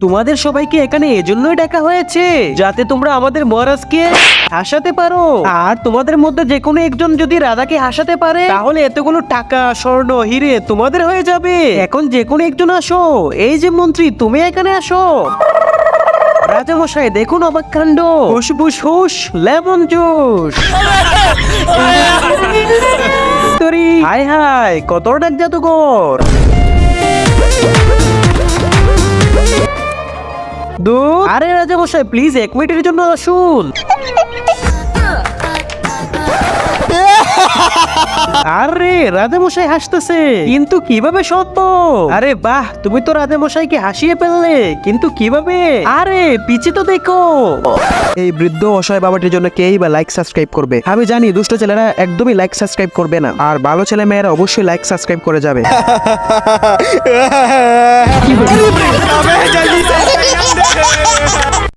তোমাদের সবাইকে এখানে এজন্যই ডাকা হয়েছে যাতে তোমরা আমাদের মহারাজকে হাসাতে পারো। আর তোমাদের মধ্যে যে কোনো একজন যদি রাধাকে হাসাতে পারে তাহলে এতগুলো টাকা স্বর্ণ হিরে তোমাদের হয়ে যাবে। এখন যে কোনো একজন আসো। এই যে মন্ত্রী, তুমি এখানে আসো। রাজামশাই দেখুন অবাক কাণ্ড। হুস হুস লেমন জুস। হাই হাই কত ডাক জাদুঘর। আরে রাজামশাই প্লিজ 1 মিনিটের জন্য আসুন। আরে রাজামশাই হাসতেছে, কিন্তু কিভাবে সম্ভব? আরে বাহ, তুমি তো রাজামশাইকে হাসিয়ে ফেললে, কিন্তু কিভাবে? আরে পিছে তো দেখো। এই বৃদ্ধ অসহায় বাবাটির জন্য কেই বা লাইক সাবস্ক্রাইব করবে? আমি জানি দুষ্ট ছেলেরা একদমই লাইক সাবস্ক্রাইব করবে না, আর ভালো ছেলে মেয়েরা অবশ্যই লাইক সাবস্ক্রাইব করে যাবে।